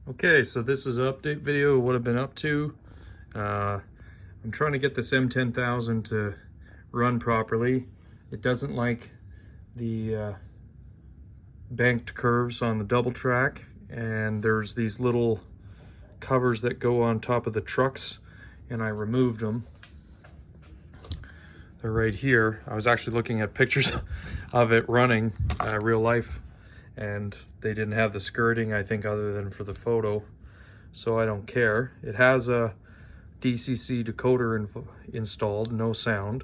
Okay, so this is an update video of what I've been up to. I'm trying to get this M10000 to run properly. It doesn't like the banked curves on the double track, and there's these little covers that go on top of the trucks, and I removed them. They're right here. I was actually looking at pictures of it running real life, and they didn't have the skirting, I think, other than for the photo, so I don't care. It has a DCC decoder installed, no sound,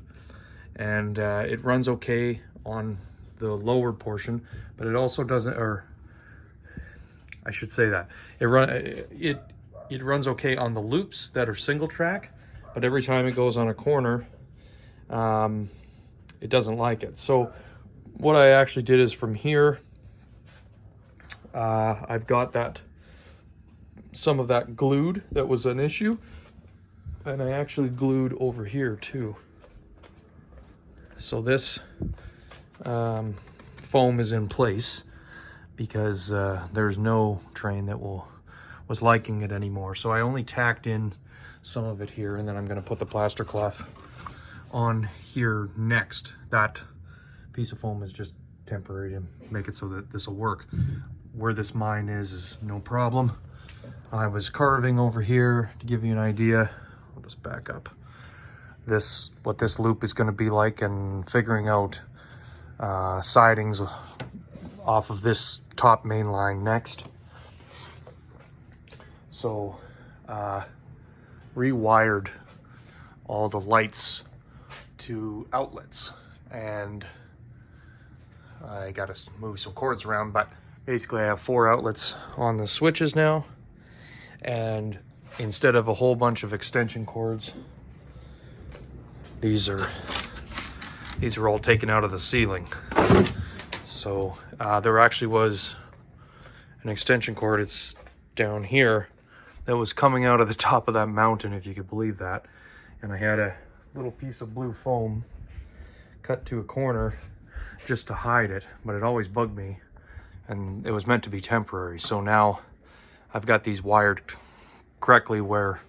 and it runs okay on the lower portion, but it also doesn't, or I should say that it runs okay on the loops that are single track, but every time it goes on a corner, it doesn't like it. So what I actually did is from here, I've got some of that glued that was an issue, and I actually glued over here too. So this foam is in place because there's no train that was liking it anymore. So I only tacked in some of it here, and then I'm going to put the plaster cloth on here next. That piece of foam is just temporary to make it so that this will work. Where this mine is no problem. I was carving over here to give you an idea. I'll just back up. What this loop is going to be like, and figuring out sidings off of this top main line next. So rewired all the lights to outlets, and I got to move some cords around, but basically I have 4 outlets on the switches now, and instead of a whole bunch of extension cords, these are all taken out of the ceiling. So there actually was an extension cord, it's down here, that was coming out of the top of that mountain, if you could believe that, and I had a little piece of blue foam cut to a corner just to hide it, but it always bugged me, and it was meant to be temporary. So now I've got these wired correctly, where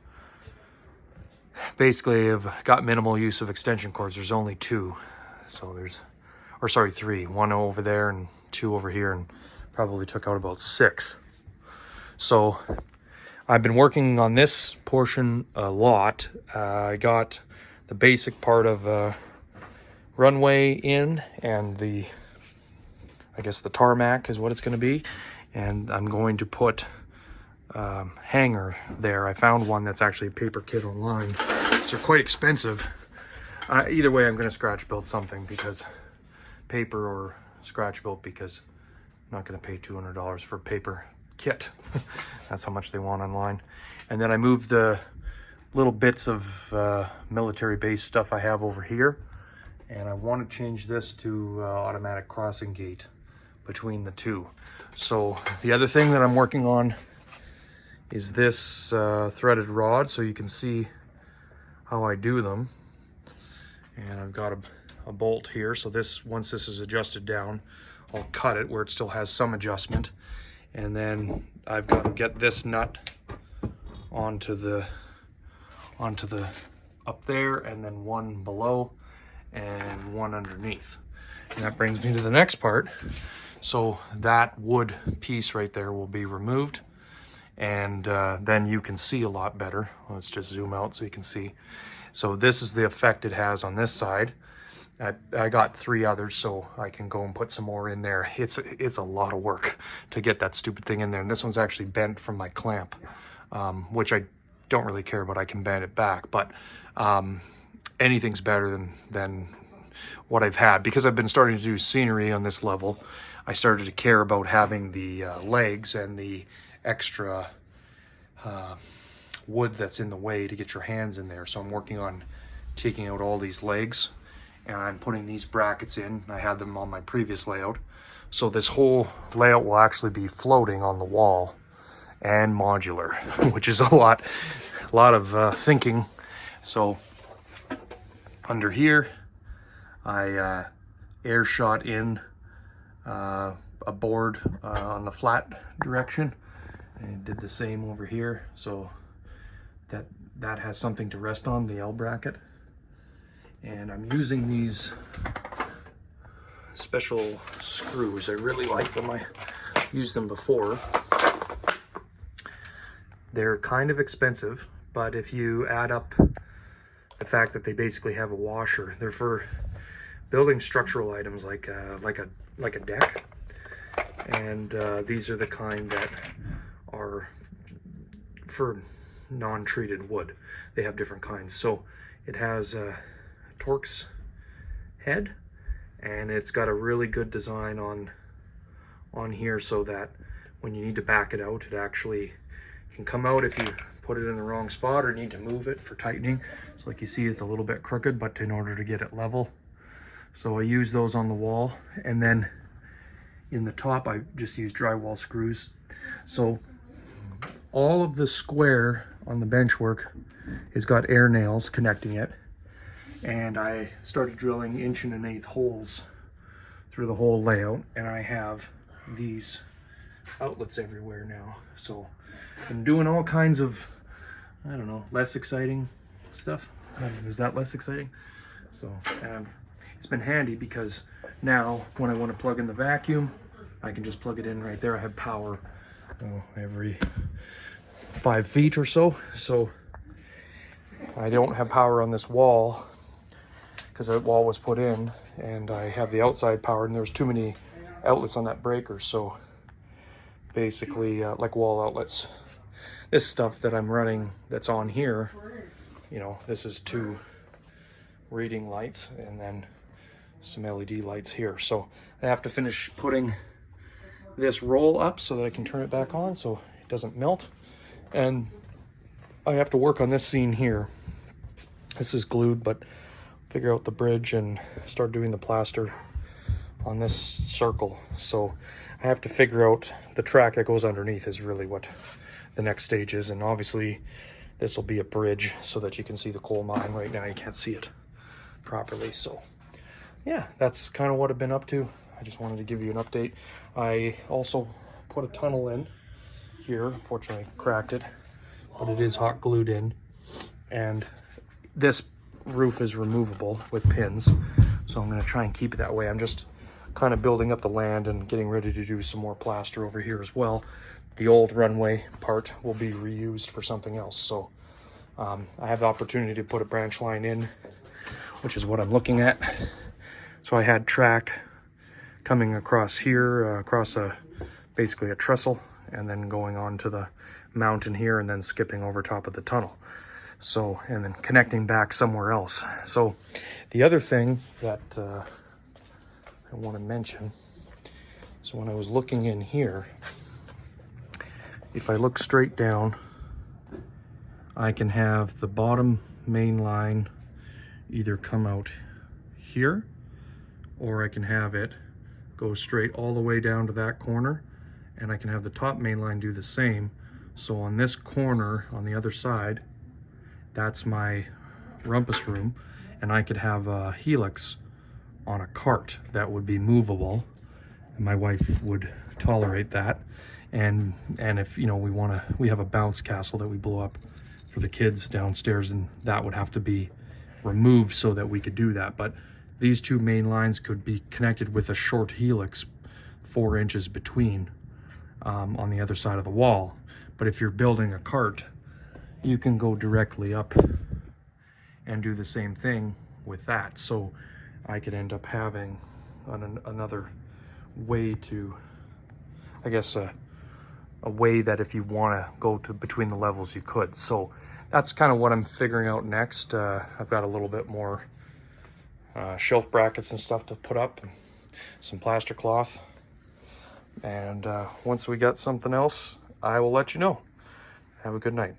basically I've got minimal use of extension cords. There's only 2, so sorry, 3, 1 over there and 2 over here, and probably took out about 6. So I've been working on this portion a lot. I got the basic part of runway in, and I guess the tarmac is what it's going to be, and I'm going to put hanger there. I found one that's actually a paper kit online. They're quite expensive. Either way, I'm going to scratch build something, because paper or scratch built, because I'm not going to pay $200 for a paper kit. That's how much they want online. And then I moved the little bits of military base stuff I have over here, and I want to change this to automatic crossing gate between the 2. So the other thing that I'm working on is this threaded rod, so you can see how I do them. And I've got a bolt here, so once this is adjusted down, I'll cut it where it still has some adjustment, and then I've got to get this nut onto the up there, and then one below and one underneath. And that brings me to the next part. So that wood piece right there will be removed, and then you can see a lot better. Let's just zoom out so you can see. So this is the effect it has on this side. I got 3 others, so I can go and put some more in there. It's a lot of work to get that stupid thing in there. And this one's actually bent from my clamp, which I don't really care about. I can bend it back, but anything's better than what I've had. Because I've been starting to do scenery on this level, I started to care about having the legs and the extra wood that's in the way to get your hands in there. So I'm working on taking out all these legs, and I'm putting these brackets in. I had them on my previous layout. So this whole layout will actually be floating on the wall and modular, which is a lot of thinking. So under here, I air shot in a board on the flat direction, And did the same over here, so that has something to rest on, the L bracket. And I'm using these special screws. I really like them. I used them before. They're kind of expensive, but if you add up the fact that they basically have a washer, they're for building structural items like a deck. And these are the kind that are for non-treated wood. They have different kinds. So it has a Torx head, and it's got a really good design on here so that when you need to back it out, it actually can come out if you put it in the wrong spot or need to move it for tightening. So like you see, it's a little bit crooked, but in order to get it level. So I use those on the wall, and then in the top I just use drywall screws. So all of the square on the benchwork has got air nails connecting it, and I started drilling 1.125" holes through the whole layout, and I have these outlets everywhere now. So I'm doing all kinds of, I don't know, less exciting stuff. Is that less exciting? So it's been handy because now when I want to plug in the vacuum, I can just plug it in right there. I have power every 5 feet or so. So I don't have power on this wall because that wall was put in, and I have the outside power, and there's too many outlets on that breaker. So basically like wall outlets. This stuff that I'm running that's on here, you know, this is 2 reading lights and then some LED lights here. So I have to finish putting this roll up so that I can turn it back on so it doesn't melt. And I have to work on this scene here. This is glued, but figure out the bridge and start doing the plaster on this circle. So I have to figure out the track that goes underneath is really what the next stage is. And obviously this will be a bridge so that you can see the coal mine. Right now you can't see it properly. So yeah, that's kind of what I've been up to. I just wanted to give you an update. I also put a tunnel in here. Unfortunately cracked it, but it is hot glued in, and this roof is removable with pins, so I'm going to try and keep it that way. I'm just kind of building up the land and getting ready to do some more plaster over here as well. The old runway part will be reused for something else. So I have the opportunity to put a branch line in, which is what I'm looking at. So I had track coming across here, across basically a trestle, and then going on to the mountain here, and then skipping over top of the tunnel. So, and then connecting back somewhere else. So the other thing that I want to mention is when I was looking in here, if I look straight down, I can have the bottom main line either come out here, or I can have it go straight all the way down to that corner, and I can have the top main line do the same. So on this corner on the other side, that's my rumpus room, and I could have a HELIX on a cart that would be movable, and my wife would tolerate that. And if, you know, we have a bounce castle that we blow up for the kids downstairs, and that would have to be removed so that we could do that. But these 2 main lines could be connected with a short HELIX 4 inches between on the other side of the wall. But if you're building a cart, you can go directly up and do the same thing with that. So I could end up having another way to, I guess, a way that if you want to go to between the levels, you could. So that's kind of what I'm figuring out next. I've got a little bit more shelf brackets and stuff to put up, and some plaster cloth. And once we got something else, I will let you know. Have a good night.